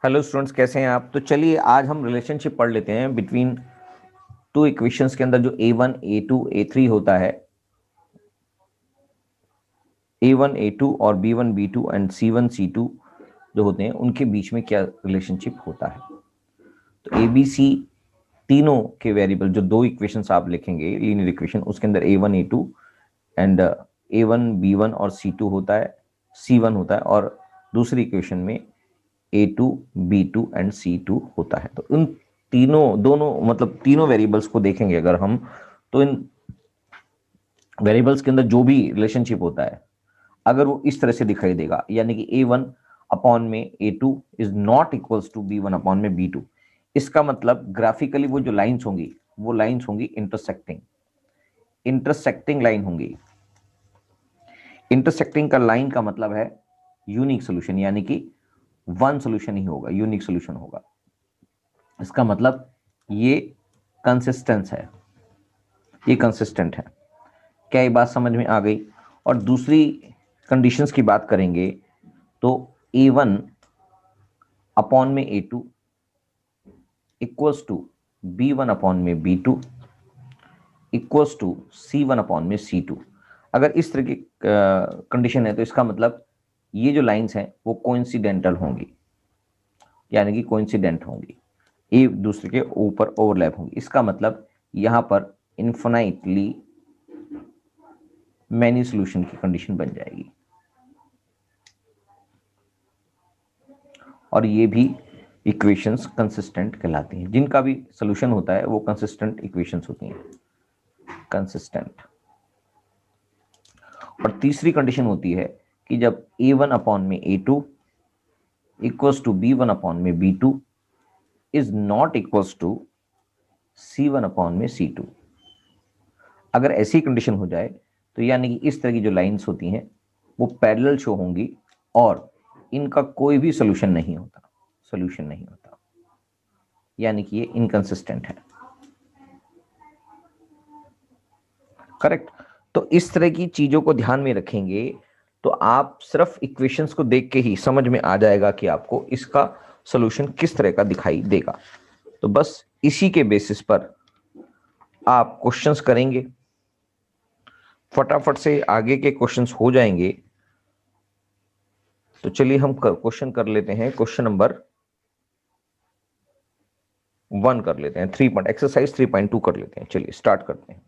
Hello students, कैसे हैं आप। तो चलिए आज हम रिलेशनशिप पढ़ लेते हैं बिटवीन टू इक्वेशंस के अंदर जो A1 A2 A3 होता है। A1 A2 और B1 B2 and C1 C2 जो होते हैं उनके बीच में क्या रिलेशनशिप होता है। तो ABC तीनों के वेरिएबल जो दो इक्वेशंस आप लिखेंगे लीनियर इक्वेशन, उसके अंदर A1 A2 and A1 B1 और C2 होता है, C1 होता है, और दूसरी इक्वेशन में A2 B2 एंड C2 होता है। तो इन तीनों दोनों मतलब तीनों वेरिएबल्स को देखेंगे अगर हम, तो इन वेरिएबल्स के अंदर जो भी रिलेशनशिप होता है अगर वो इस तरह से दिखाई देगा, यानी कि A1 अपॉन में A2 is not equals to B1 upon में B2, इसका मतलब ग्राफिकली वो जो लाइंस होंगी वो लाइंस होंगी इंटरसेक्टिंग, इंटरसेक्टिंग लाइन होंगी। इंटरसेक्टिंग का लाइन का मतलब है यूनिक सोल्यूशन, यानी कि वन सोल्यूशन ही होगा, यूनिक सोल्यूशन होगा। इसका मतलब ये कंसिस्टेंस है, ये कंसिस्टेंट है। क्या ये बात समझ में आ गई। और दूसरी कंडीशंस की बात करेंगे तो A1 अपॉन में A2 equals to B1 upon में B2 equals to C1 upon में C2। अगर इस तरह की कंडीशन है तो इसका मतलब ये जो लाइंस हैं वो कोइंसिडेंटल होंगी, यानी कि कोइंसिडेंट होंगी, एक दूसरे के ऊपर ओवरलैप होंगी। इसका मतलब यहां पर इन्फिनाइटली मैनी सोल्यूशन की कंडीशन बन जाएगी। और ये भी इक्वेशंस कंसिस्टेंट कहलाती हैं, जिनका भी सोल्यूशन होता है वो कंसिस्टेंट इक्वेशंस होती हैं, कंसिस्टेंट। और तीसरी कंडीशन होती है कि जब A1 अपॉन में A2 equals to B1 upon में B2 is not equals to C1 upon में C2। अगर ऐसी कंडीशन हो जाए तो यानी कि इस तरह की जो लाइंस होती हैं वो पैरेलल शो होंगी और इनका कोई भी सोल्यूशन नहीं होता, सोल्यूशन नहीं होता, यानी कि ये इनकंसिस्टेंट है। करेक्ट। तो इस तरह की चीजों को ध्यान में रखेंगे तो आप सिर्फ इक्वेशंस को देख के ही समझ में आ जाएगा कि आपको इसका सोल्यूशन किस तरह का दिखाई देगा। तो बस इसी के बेसिस पर आप क्वेश्चंस करेंगे, फटाफट से आगे के क्वेश्चंस हो जाएंगे। तो चलिए हम क्वेश्चन कर लेते हैं। क्वेश्चन नंबर 1 कर लेते हैं, एक्सरसाइज 3.2 कर लेते हैं। चलिए स्टार्ट करते हैं।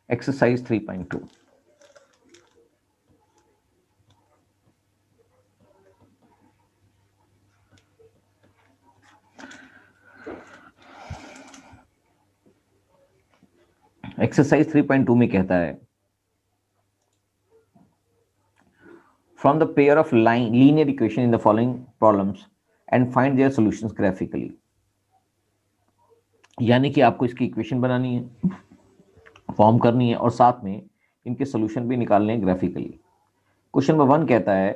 एक्सरसाइज 3.2। एक्सरसाइज 3.2 में कहता है from the pair of line linear equation in the following problems and find their solutions graphically. यानी कि आपको इसकी इक्वेशन बनानी है, फॉर्म करनी है और साथ में इनके सॉल्यूशन भी निकालने हैं ग्राफिकली। क्वेश्चन नंबर 1 कहता है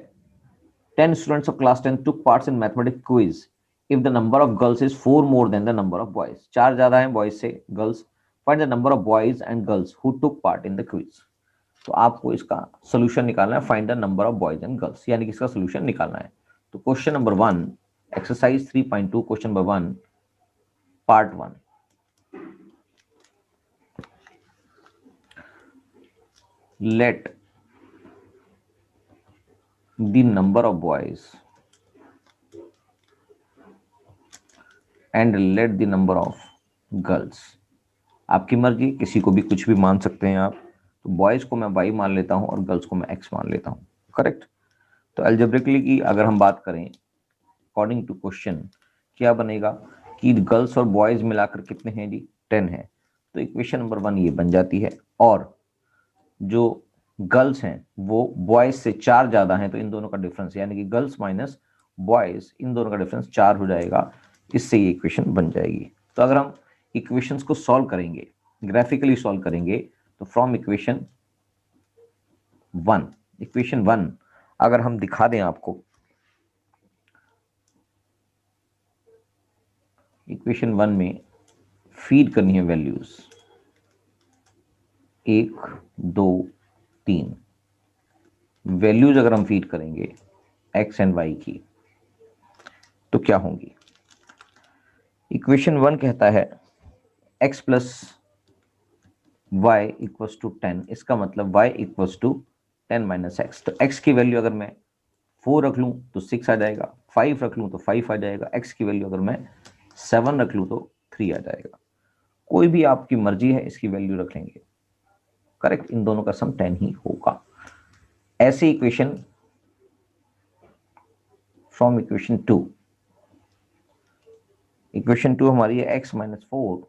10 students of class 10 took parts in mathematics quiz if the number of girls is 4 more than the number of boys। चार ज्यादा हैं बॉयज से girls. Find the number of boys and girls who took part in the quiz. तो आपको इसका solution निकालना है, find the number of boys and girls, यानी कि इसका सोल्यूशन निकालना है। तो question number 1 exercise 3.2 question number 1 part 1। let the number of boys and let the number of girls। आपकी मर्जी, किसी को भी कुछ भी मान सकते हैं आप। तो बॉयज को मैं y मान लेता हूं और गर्ल्स को मैं x मान लेता हूं। करेक्ट। तो एल्जेब्रिकली की अगर हम बात करें अकॉर्डिंग टू क्वेश्चन क्या बनेगा कि गर्ल्स और बॉयज मिलाकर कितने हैं जी, 10 है। तो इक्वेशन नंबर 1 ये बन जाती है। और जो गर्ल्स हैं वो बॉयज से 4 ज्यादा हैं, तो इन दोनों का डिफरेंस यानी कि गर्ल्स माइनस बॉयज, इन दोनों का डिफरेंस 4 हो जाएगा। इससे ये इक्वेशन बन जाएगी। तो अगर हम इक्वेशंस को सॉल्व करेंगे, ग्राफिकली सॉल्व करेंगे, तो फ्रॉम इक्वेशन 1 अगर हम दिखा दें आपको, इक्वेशन 1 में फीड करनी है वैल्यूज 1 2 3। वैल्यूज अगर हम फीड करेंगे x एंड y की, तो क्या होंगी? इक्वेशन 1 कहता है x plus y equals to 10, इसका मतलब y equals to 10 minus x. तो x की वैल्यू अगर मैं 4 रख लूं तो 6 आ जाएगा, 5 रख लूं तो 5 आ जाएगा, x की वैल्यू अगर मैं 7 रख लूं तो 3 आ जाएगा। कोई भी आपकी मर्जी है, इसकी वैल्यू रख लेंगे, करेक्ट। इन दोनों का सम 10 ही होगा। ऐसे इक्वेशन फ्रॉम इक्वेशन 2, इक्वेशन 2 हमारी है x minus 4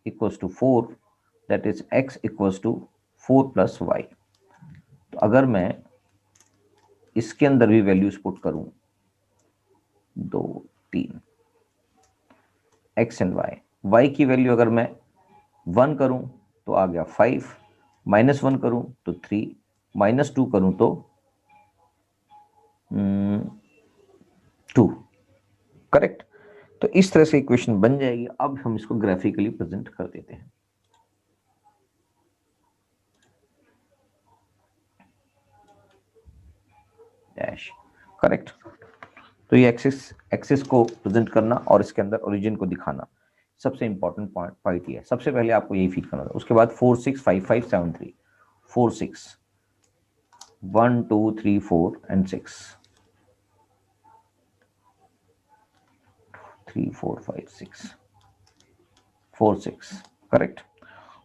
equals to 4, that is x equals to 4 plus y. तो अगर मैं इसके अंदर भी वैल्यूज पुट करूं 2 3 x एंड y की वैल्यू अगर मैं 1 करूं तो आ गया 5, -1 करूं तो 3, -2 करूं तो 2, करेक्ट। तो इस तरह से इक्वेशन बन जाएगी। अब हम इसको ग्राफिकली प्रेजेंट कर देते हैं। Dash, correct. तो ये एक्सिस को प्रेजेंट करना और इसके अंदर ओरिजिन को दिखाना सबसे इंपॉर्टेंट पॉइंट ये है। सबसे पहले आपको यही फीड करना था। उसके बाद 4 6 5 5 7 3, 4 6 1 2 3 4 एंड 6 3 4 5 6 4 6, करेक्ट।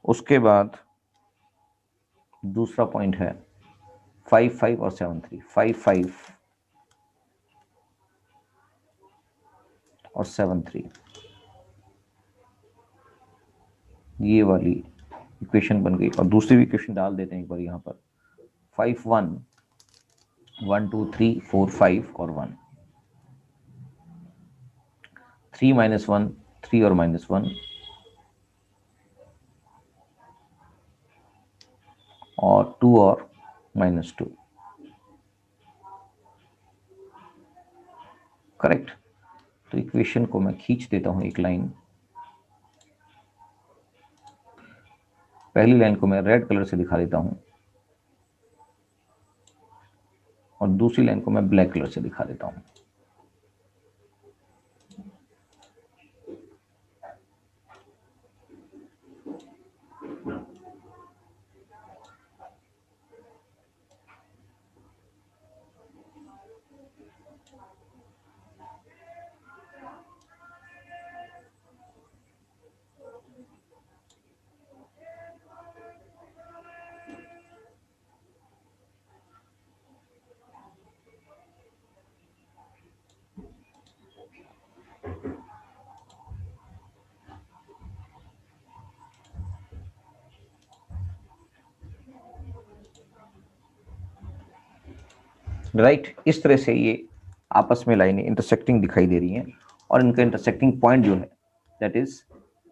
उसके बाद दूसरा पॉइंट है 5 5 और 7 3, 5 5 और 7 3। ये वाली इक्वेशन बन गई। और दूसरी भी इक्वेशन डाल देते हैं एक बार यहाँ पर, 5 1 1 2 3 4 5 और 1, 3 -1 3 और -1 और 2 और -2, करेक्ट। तो इक्वेशन को मैं खींच देता हूं एक लाइन। पहली लाइन को मैं रेड कलर से दिखा देता हूं और दूसरी लाइन को मैं ब्लैक कलर से दिखा देता हूं। राइट, इस तरह से ये आपस में लाइनें इंटरसेक्टिंग दिखाई दे रही हैं और इनका इंटरसेक्टिंग पॉइंट जो है that is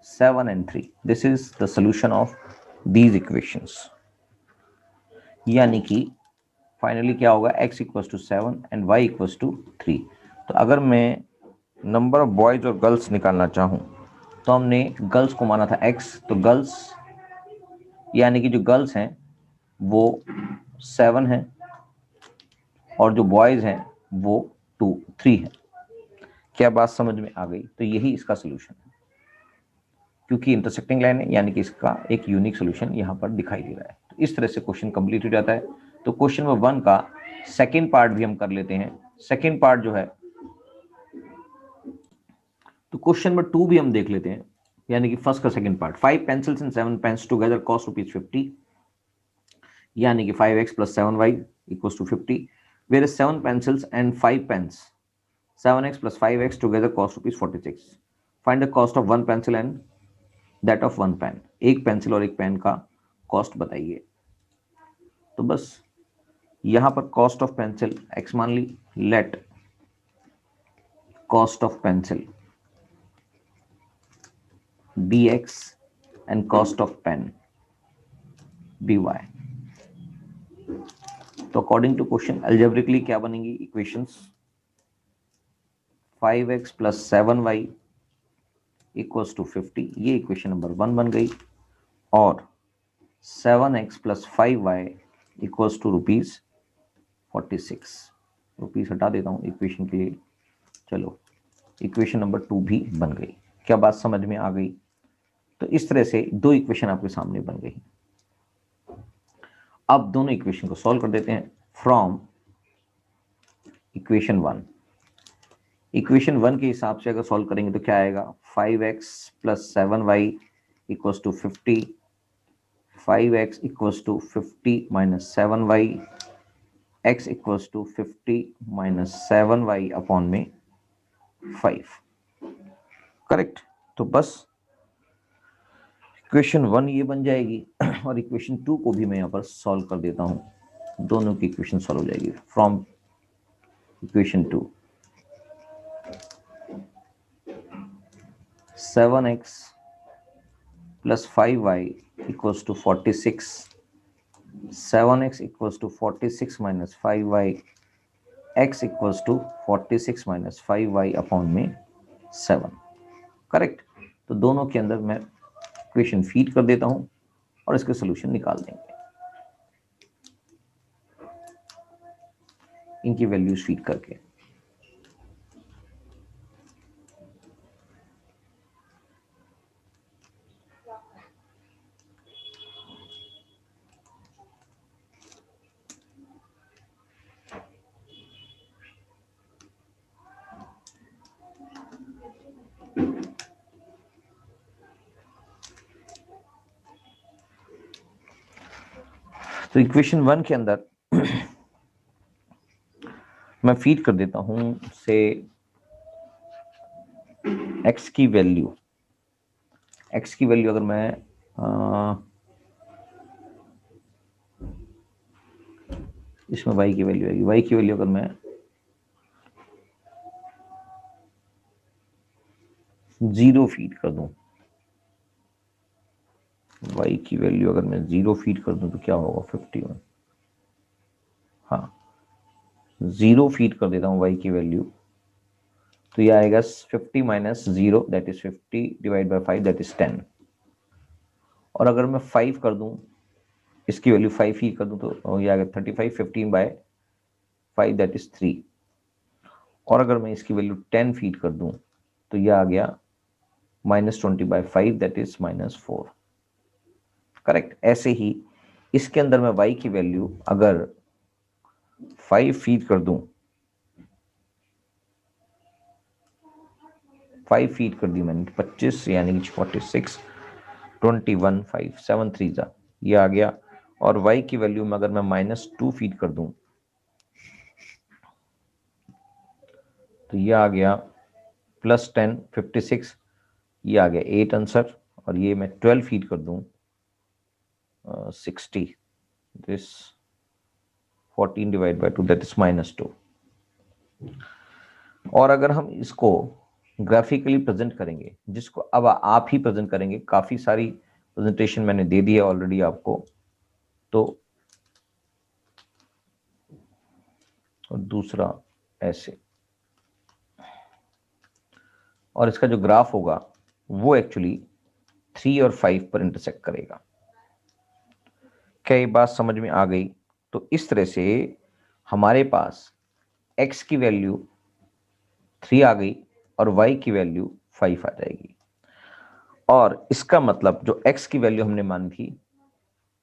7 and 3। This is the solution of these equations. यानी कि फाइनली क्या होगा, x equals to 7 and y equals to 3। तो अगर मैं नंबर ऑफ बॉयज और गर्ल्स निकालना चाहूं तो हमने गर्ल्स को माना था x, तो गर्ल्स यानी कि जो गर्ल्स हैं वो 7 हैं और जो बॉयज हैं वो 3 हैं। क्या बात समझ में आ गई? तो यही इसका सोल्यूशन है, क्योंकि इंटरसेक्टिंग लाइन है यानी कि इसका एक यूनिक सोल्यूशन यहाँ पर दिखाई दे रहा है। तो इस तरह से क्वेश्चन कंप्लीट हो जाता है। तो क्वेश्चन नंबर 1 का सेकेंड पार्ट भी हम कर लेते हैं। सेकेंड पार्ट जो है, तो क्वेश्चन नंबर 2 भी हम देख लेते हैं, यानी कि फर्स्ट का second part. 5 pencils and 7 pens together cost ₹50, यानी कि 5x plus 7y equals to 50, whereas 7 pencils and 5 pens 7x plus 5x together cost ₹46. Find the cost of one pencil and that of one pen. एक pencil और एक pen का cost बताइए। तो बस यहां पर कॉस्ट ऑफ पेंसिल x मान ली, let cost of pencil bx and cost of pen by। तो अकॉर्डिंग टू क्वेश्चन एल्जेब्रिकली क्या बनेंगी equations, 5x plus 7y equals to 50, ये इक्वेशन नंबर 1 बन गई। और 7x plus 5y equals to ₹46। Rupees हटा देता हूँ इक्वेशन के लिए। चलो इक्वेशन नंबर 2 भी बन गई। क्या बात समझ में आ गई? तो इस तरह से दो इक्वेशन आपके सामने बन गई। अब दोनों इक्वेशन को सॉल्व कर देते हैं। फ्रॉम इक्वेशन 1, इक्वेशन 1 के हिसाब से अगर सॉल्व करेंगे तो क्या आएगा? 5x plus 7y equals to 50, 5x equals to 50 minus 7y, x equals to 50 minus 7y upon में 5। करेक्ट। तो बस इक्वेशन 1 ये बन जाएगी और इक्वेशन 2 को भी मैं यहाँ पर सॉल्व कर देता हूँ। दोनों की इक्वेशन सॉल्व हो जाएगी। From equation 2, 7x plus 5y equals to 46, 7x equals to 46 minus 5y, x equals to 46 minus 5y upon में 7। करेक्ट। तो दोनों के अंदर मैं इक्वेशन फीड कर देता हूं और इसके सोल्यूशन निकाल देंगे। इनकी वैल्यूज फीड करके। तो इक्वेशन 1 के अंदर मैं फीड कर देता हूं से x की वैल्यू अगर मैं इसमें y की वैल्यू आएगी, y की वैल्यू अगर मैं 0 फीड कर दूं, y की वैल्यू अगर मैं 0 फीड कर दूं तो क्या होगा? 51। हाँ, 0 फीड कर देता हूं y की वैल्यू, तो ये आएगा 50 minus 0 that is 50 divide by 5 that is 10। और अगर मैं 5 कर दूं, इसकी वैल्यू 5 फीड कर दूं तो ये आएगा 35, 15 बाय 5 दैट इज 3। और अगर मैं इसकी वैल्यू 10 फीड कर दूं तो ये आ गया -20 बाय 5 दैट इज -4। करेक्ट। ऐसे ही इसके अंदर मैं y की वैल्यू अगर 5 फीड कर दूं, 5 फीड कर दी मैंने, 25 यानी कि 46, 21, 5, 7 3 जा, ये आ गया। और y की वैल्यू में अगर मैं -2 फीड कर दूं तो ये आ गया +10, 56, ये आ गया 8 आंसर। और ये मैं 12 फीड कर दूं 60, this 14 divide by 2 that is -2। और अगर हम इसको ग्राफिकली प्रेजेंट करेंगे, जिसको अब आप ही प्रेजेंट करेंगे, काफी सारी प्रेजेंटेशन मैंने दे दी है ऑलरेडी आपको, तो और दूसरा ऐसे, और इसका जो ग्राफ होगा वो एक्चुअली 3 और 5 पर इंटरसेक्ट करेगा। क्या ये बात समझ में आ गई? तो इस तरह से हमारे पास x की वैल्यू 3 आ गई और y की वैल्यू 5 आ जाएगी। और इसका मतलब जो x की वैल्यू हमने मानी थी,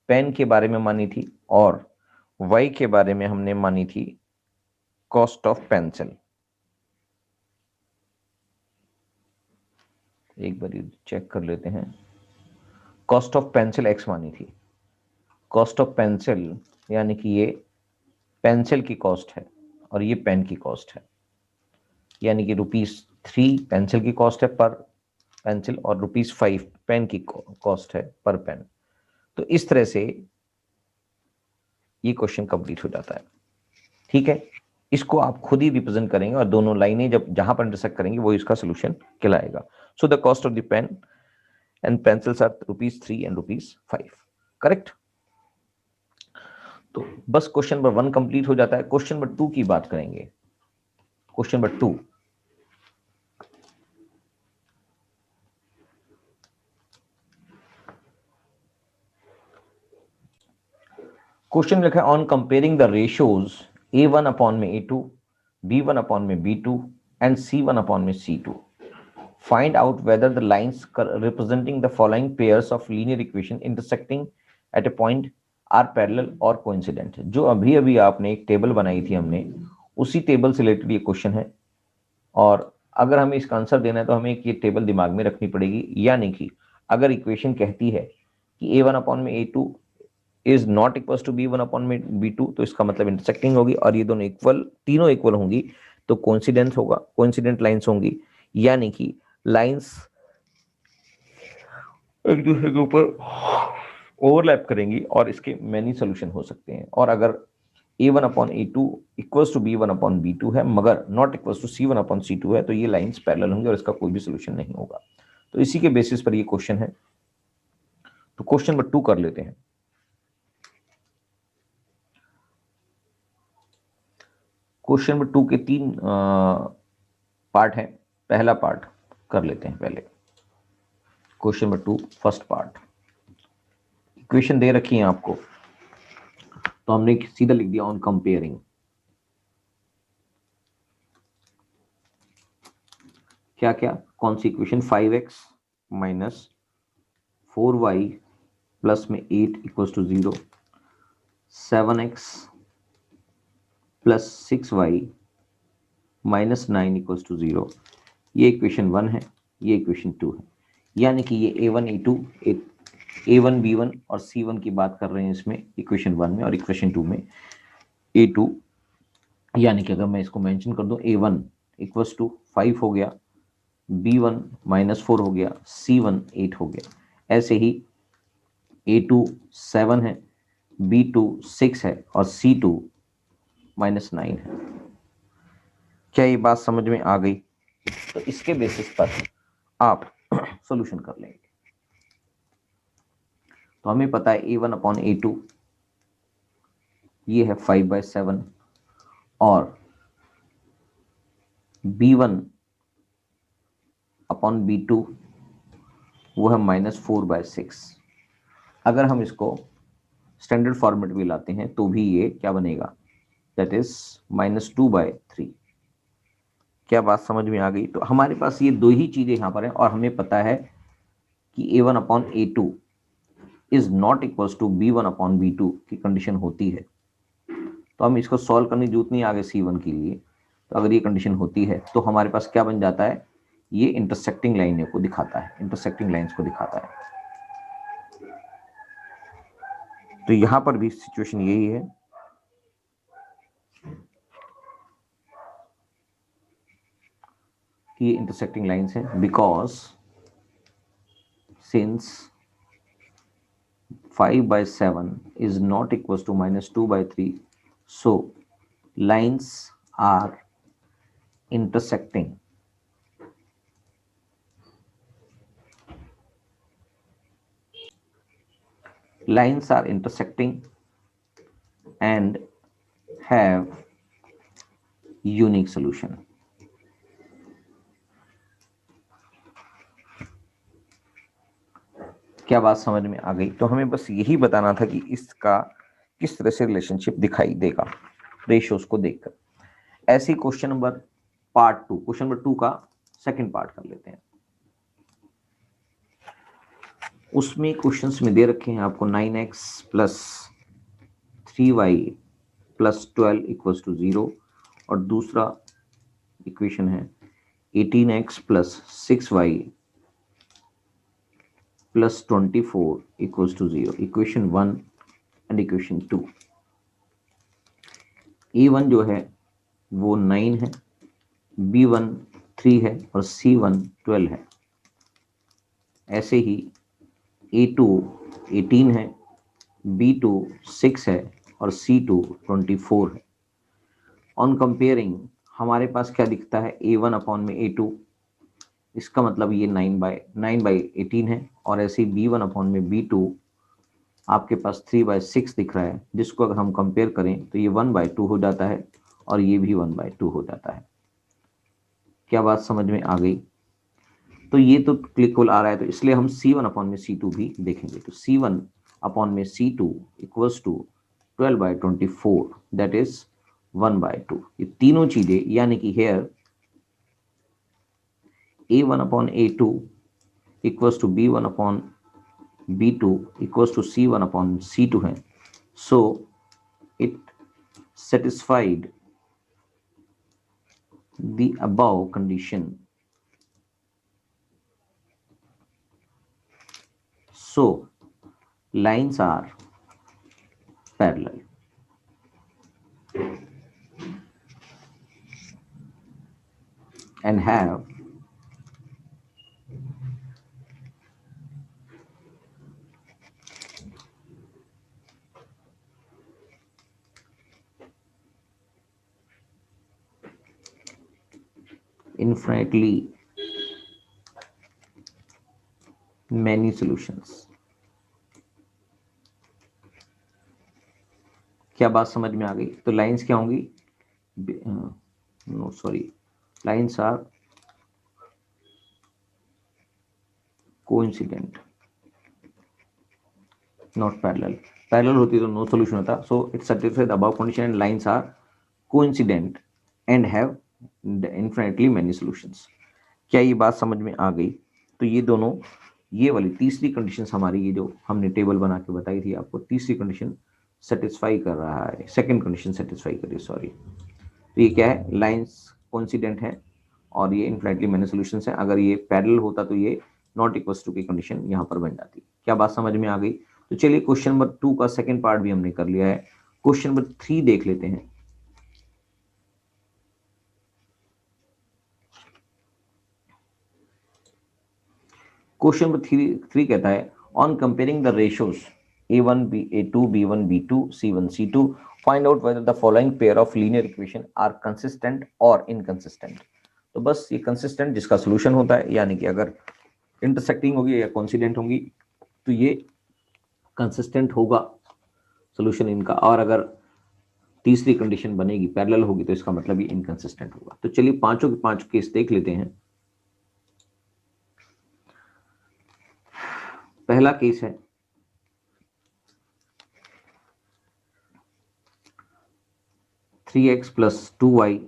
पेन के बारे में मानी थी, और y के बारे में हमने मानी थी कॉस्ट ऑफ पेंसिल। एक बार चेक कर लेते हैं। कॉस्ट ऑफ पेंसिल x मानी थी। कॉस्ट ऑफ पेंसिल यानी कि ये पेंसिल की कॉस्ट है और ये पेन की कॉस्ट है, यानी कि ₹3 पेंसिल की कॉस्ट है पर पेंसिल और ₹5 पेन की कॉस्ट है पर पेन। तो इस तरह से ये क्वेश्चन कंप्लीट हो जाता है। ठीक है, इसको आप खुद ही रिप्रेजेंट करेंगे और दोनों लाइनें जब जहां पर इंटरसेक्ट करेंगे वो इसका सोल्यूशन कहलाएगा। So the cost of the pen and pencils are ₹3 and ₹5। Correct. तो बस क्वेश्चन नंबर 1 कंप्लीट हो जाता है। क्वेश्चन नंबर 2 की बात करेंगे। क्वेश्चन नंबर 2, क्वेश्चन लिखा है on comparing the ratios A1 upon में A2, B1 अपॉन में B2 and C1 upon में C2. Find out whether the lines representing the following pairs of linear equation intersecting at a point are parallel or coincident. जो अभी अभी आपने एक table बनाई थी हमने, उसी टेबल से रिलेटेड ये क्वेश्चन है, और अगर हमें इसका आंसर देना है तो हमें ये टेबल दिमाग में रखनी पड़ेगी। यानी कि अगर इक्वेशन कहती है कि A1 अपॉन में A2 is not equal to B1 upon में B2, तो इसका मतलब इंटरसेक्टिंग होगी, और ये दोनों इक्वल, तीनों इक्वल होंगी तो कोइंसिडेंस होगा, कोइंसिडेंट लाइंस होंगी, यानी कि लाइंस एक दूसरे के ऊपर ओवरलैप करेंगी और इसके मैनी सोल्यूशन हो सकते हैं। और अगर A1 upon A2 equals to B1 upon B2 है मगर not equals to C1 upon C2 है, तो ये लाइंस पैरेलल होंगे और इसका कोई भी सोल्यूशन नहीं होगा। तो इसी के बेसिस पर ये क्वेश्चन है। तो क्वेश्चन नंबर 2 कर लेते हैं। क्वेश्चन नंबर 2 के 3 पार्ट हैं। पहला पार्ट कर लेते हैं पहले। Question number 2 first part. Equation दे रखी है आपको, तो हमने सीधा लिख दिया ऑन कंपेयरिंग। क्या क्या, कौन सी equation? 5x minus 4y plus में 8 equals to 0, 7x plus 6y minus 9 equals to 0। ये इक्वेशन 1 है, ये इक्वेशन 2 है। यानी कि ये A1 A2 A1 B1 और C1 की बात कर रहे हैं इसमें इक्वेशन 1 में, और इक्वेशन 2 में A2। यानी कि अगर मैं इसको मेंशन कर दूं, A1 इक्वल्स टू 5 हो गया, B1 माइनस 4 हो गया, C1 8 हो गया। ऐसे ही A2 7 है, B2 6 है और C2 माइनस 9 है। क्या ये बात समझ में आ गई? तो इसके बेसिस पर आप सॉल्यूशन कर लेंगे। तो हमें पता है A1 अपॉन A2 ये है 5/7 और B1 अपॉन B2 वो है -4/6। अगर हम इसको स्टैंडर्ड फॉर्मेट में लाते हैं तो भी ये क्या बनेगा? That is -2/3। क्या बात समझ में आ गई? तो हमारे पास ये दो ही चीजें यहां पर हैं और हमें पता है कि A1 upon A2 is not equals to B1 upon B2 की कंडीशन होती है। तो हम इसको सॉल्व करने की जरूरत नहीं आगे C1 के लिए। तो अगर ये कंडीशन होती है तो हमारे पास क्या बन जाता है? ये इंटरसेक्टिंग लाइन को दिखाता है, इंटरसेक्टिंग लाइंस को दिखाता है। तो यहां पर भी सिचुएशन यही है। कि ये इंटरसेक्टिंग लाइंस है because since 5/7 is not equals to -2/3, so lines are intersecting. Lines are intersecting and have unique solution. क्या बात समझ में आ गई? तो हमें बस यही बताना था कि इसका किस तरह से रिलेशनशिप दिखाई देगा रेशियोज को देखकर। ऐसे question number part 2, question number 2 का सेकंड पार्ट कर लेते हैं। उसमें क्वेश्चंस में दे रखे हैं आपको 9x plus 3y plus 12 equals to 0, और दूसरा इक्वेशन है 18x plus 6y plus 24 equals to 0। Equation 1 and equation 2। A1 जो है वो 9 है, B1 3 है और C1 12 है। ऐसे ही A2 18 है, B2 6 है और C2 24 है। ऑन कंपेयरिंग हमारे पास क्या दिखता है? A1 अपॉन में A2, इसका मतलब ये 9/18 है, और ऐसे ही B1 अपॉन में B2 आपके पास 3/6 दिख रहा है, जिसको अगर हम कंपेयर करें तो ये 1/2 हो जाता है और ये भी 1/2 हो जाता है। क्या बात समझ में आ गई? तो ये तो क्लिकफुल आ रहा है, तो इसलिए हम C1 अपॉन में C2 भी देखेंगे। तो C1 अपॉन में C2 equals to 12/24 that is 1/2। ये तीनों चीजें, यानी कि hair A1 upon A2 equals to B1 upon B2 equals to C1 upon C2 है. So it satisfied the above condition. So lines are parallel. And have infinitely many solutions. क्या बात समझ में आ गई? तो लाइंस क्या होंगी? No sorry, lines are coincident, not parallel. Parallel होती तो नो सॉल्यूशन होता. So it satisfies the above condition and lines are coincident and have infinitely many solutions. क्या ये बात समझ में आ गई? तो ये दोनों, ये वाली तीसरी कंडीशन हमारी, ये जो हमने टेबल बना के बताई थी आपको, तीसरी कंडीशन सेटिस्फाई कर रहा है, सेकंड कंडीशन सेटिस्फाई कर रही है, सॉरी. तो ये क्या है? लाइंस कोइंसिडेंट है और ये इन्फिनिटली मेनी सॉल्यूशंस है. अगर ये पैरेलल होता तो ये नॉट इक्वल्स टू की कंडीशन यहाँ पर बन जाती. क्या बात समझ में आ गई? तो चलिए क्वेश्चन नंबर 2 का सेकंड पार्ट भी हमने कर लिया है. क्वेश्चन नंबर 3 देख लेते हैं. क्वेश्चन नंबर 3 कहता है, on comparing the ratios A1 A2 B1 B2 C1 C2 find out whether the following pair of linear equation are consistent और इनकंसिस्टेंट. तो बस ये कंसिस्टेंट जिसका सोल्यूशन होता है, यानी कि अगर इंटरसेक्टिंग होगी या कोइंसिडेंट होगी तो ये कंसिस्टेंट होगा सोल्यूशन इनका, और अगर तीसरी कंडीशन बनेगी पैरेलल होगी तो इसका मतलब ये इनकंसिस्टेंट होगा. तो चलिए पांचों के पांच केस देख लेते हैं. पहला केस है, three x plus 2y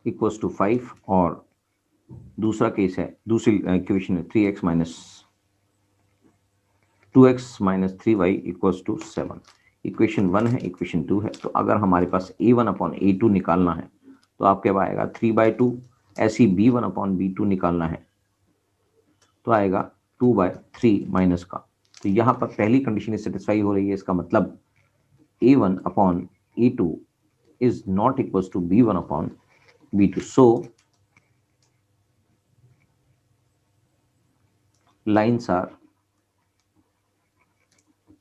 equals to 5, और दूसरा केस है, दूसरी इक्वेशन है 3x minus 2x minus 3y equals to 7. Equation 1 है, इक्वेशन 2 है. तो अगर हमारे पास A1 अपॉन A2 निकालना है तो आपके पास आएगा 3/2. ऐसी B1 अपॉन B2 निकालना है तो आएगा 2/3 माइनस का. तो यहाँ पर पहली कंडीशन सेटिस्फाई हो रही है. इसका मतलब A1 upon A2 is not equals to B1 upon B2. So lines are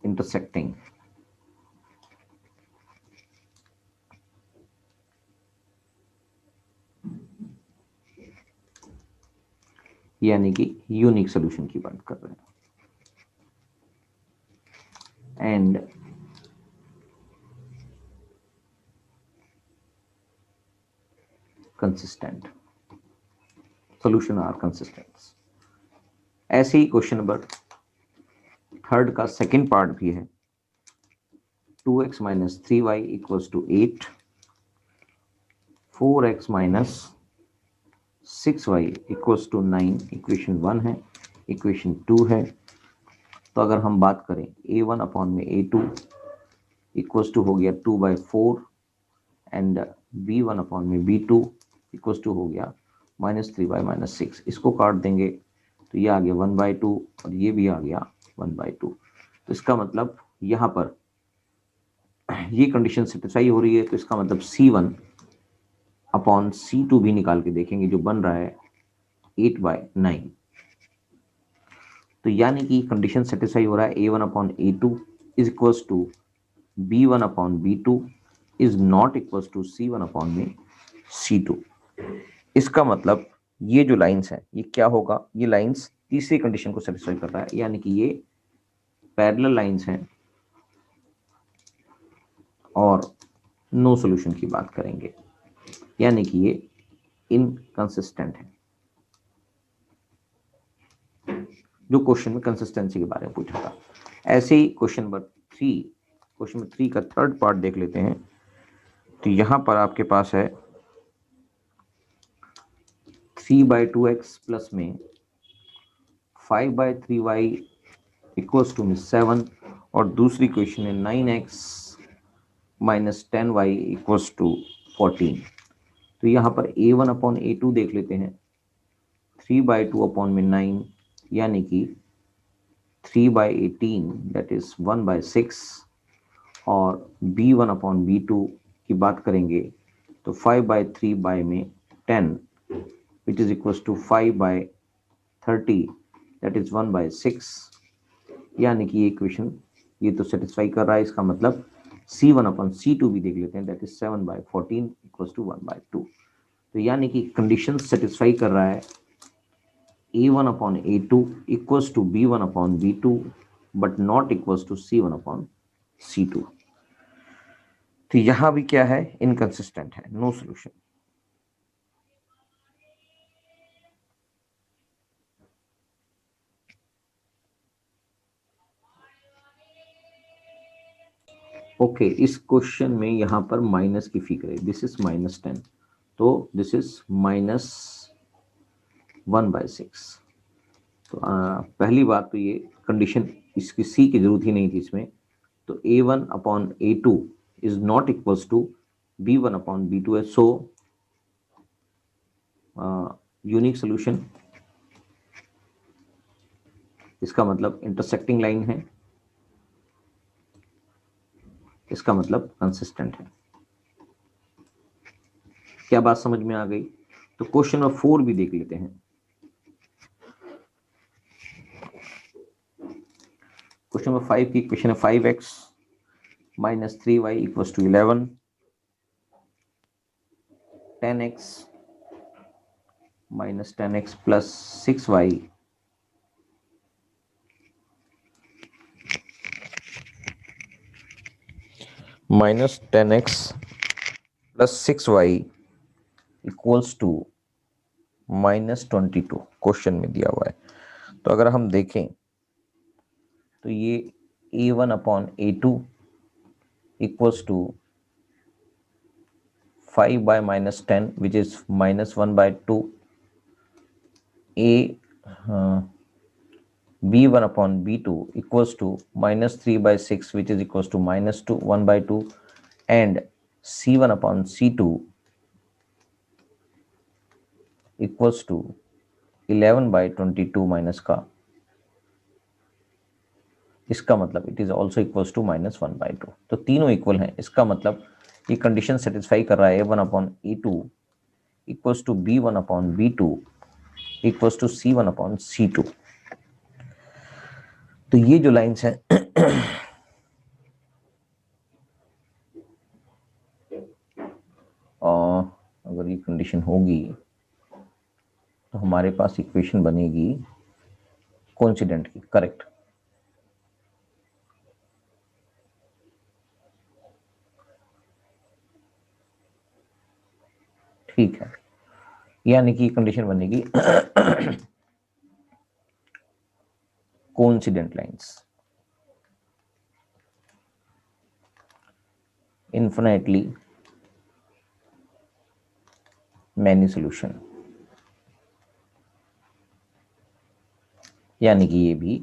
intersecting. यानी कि यूनिक सोल्यूशन की बात कर रहे हैं. And consistent, solution are consistent. ऐसे ही क्वेश्चन नंबर 3 का सेकंड पार्ट भी है. 2x minus 3y equals to 8, 4x minus 6y equals to 9. Equation 1 है, इक्वेशन 2 है. तो अगर हम बात करें A1 अपॉन में A2 इक्वल्स टू हो गया 2/4 एंड B1 अपॉन में B2 इक्वल्स टू हो गया -3/-6. इसको काट देंगे तो ये आ गया 1/2 और ये भी आ गया 1/2. तो इसका मतलब यहाँ पर ये कंडीशन सेटिस्फाई हो रही है. तो इसका मतलब C1 अपॉन C2 भी निकाल के देखेंगे जो बन रहा है 8/9. तो यानी कि कंडीशन सेटिस्फाई हो रहा है A1 upon A2 is equals to B1 upon B2 is not equals to C1 upon में C2. इसका मतलब ये जो लाइंस है ये क्या होगा? ये लाइंस तीसरी कंडीशन को सेटिस्फाई कर रहा है, यानी कि ये पैरेलल लाइंस हैं और नो सॉल्यूशन की बात करेंगे, यानी कि ये इनकंसिस्टेंट है. जो क्वेश्चन में कंसिस्टेंसी के बारे में पूछा था. ऐसे ही क्वेश्चन नंबर 3 का थर्ड पार्ट देख लेते हैं. तो यहां पर आपके पास है 3/2x प्लस में 5/3y इक्वल्स टू में 7 और दूसरी क्वेश्चन है 9x minus 10y equals to 14। तो यहाँ पर a1 अपॉन a2 देख लेते हैं। 3/2 अपॉन में 9 यानी कि 3/18 दैट इज 1/6 और b1 अपॉन b2 की बात करेंगे तो 5/3 बाय में 10 which is equals to 5/30 that is 1/6 यानी कि ये इक्वेशन ये तो सेटिस्फाई कर रहा है। इसका मतलब c1 अपॉन c2 भी देख लेते हैं दैट इज 7/14 इक्वल्स टू 1/2। तो यानी कि कंडीशन सेटिस्फाई कर रहा है a1 upon a2 equals to b1 upon b2 but not equals to c1 upon c2। तो यहां भी क्या है, इनकंसिस्टेंट है, नो सॉल्यूशन। ओके इस क्वेश्चन में यहां पर माइनस की फिक्र है, दिस इज -10 तो दिस इज -1/6। तो पहली बात तो ये कंडीशन इसकी सी की जरूरत ही नहीं थी इसमें। तो a1 upon a2 is not equals to b1 upon b2 है। सो यूनिक सोल्यूशन, इसका मतलब इंटरसेक्टिंग लाइन है, इसका मतलब कंसिस्टेंट है। क्या बात समझ में आ गई? तो क्वेश्चन नंबर 4 भी देख लेते हैं। क्वेश्चन नंबर 5 की इक्वेशन है 5x minus 3y equals to 11, 10x minus 10x plus 6y minus 10x plus 6y equals to -22 question में दिया हुआ है। तो अगर हम देखें तो ये a1 upon a2 equals to 5 by -10 which is -1/2, b1 upon b2 equals to -3/6 which is equals to -1/2 and c1 upon c2 equals to 11/22 minus का, इसका मतलब it is also equals to -1/2। तो तीनों इक्वल हैं, इसका मतलब ये कंडीशन सेटिस्फाई कर रहा है a1 upon a2 equals to b1 upon b2 equals to c1 upon c2। तो ये जो लाइंस हैं अगर ये कंडीशन होगी तो हमारे पास इक्वेशन बनेगी कोइंसिडेंट की, करेक्ट। ठीक है, यानी कि कंडीशन बनेगी coincident lines, infinitely many solution, यानी कि ये भी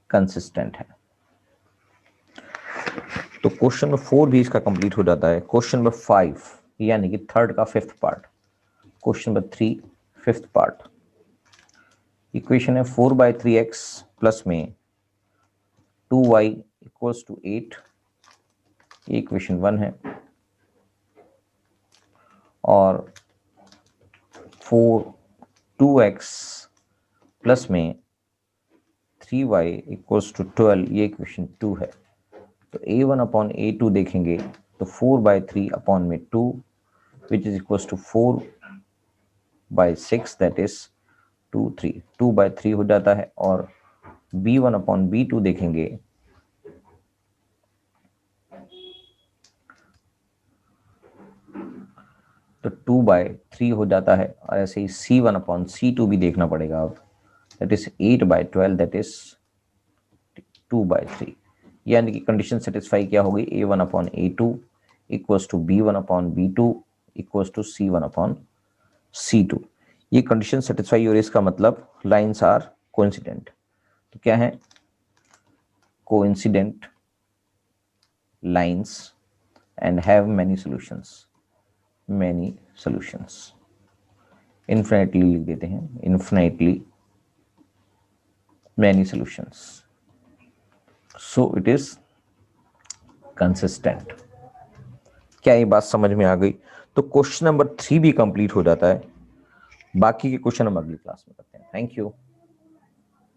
कंसिस्टेंट है। तो क्वेश्चन नंबर 4 भी इसका कंप्लीट हो जाता है। क्वेश्चन नंबर 5 यानी कि थर्ड का 5th part, question number 3 5th part. Equation है 4/3x प्लस में 2y इक्वल्स टू 8, ये इक्वेशन 1 है। और 2x प्लस में 3y इक्वल्स टू 12, ये इक्वेशन 2 है। तो a1 अपॉन a2 देखेंगे तो 4/3 अपॉन में 2 which is equals to 4/6 that is 2/3 हो जाता है। और b1 अपॉन b2 देखेंगे तो 2/3 हो जाता है। और ऐसे ही c1 अपॉन c2 भी देखना पड़ेगा अब, दैट इज 8/12 दैट इज 2/3। यानी कि कंडीशन सेटिस्फाई क्या होगी, a1 upon a2 equals to b1 upon b2 equals to c1 upon c2। ये कंडीशन सेटिस्फाई और इसका मतलब लाइंस आर कोइंसिडेंट। तो क्या है? Coincident lines and have many solutions, many solutions. Infinitely लिख देते हैं, infinitely many solutions, so it is consistent. क्या ये बात समझ में आ गई? तो क्वेश्चन नंबर 3 भी कंप्लीट हो जाता है। बाकी के क्वेश्चन हम अगली क्लास में करते हैं। Thank you.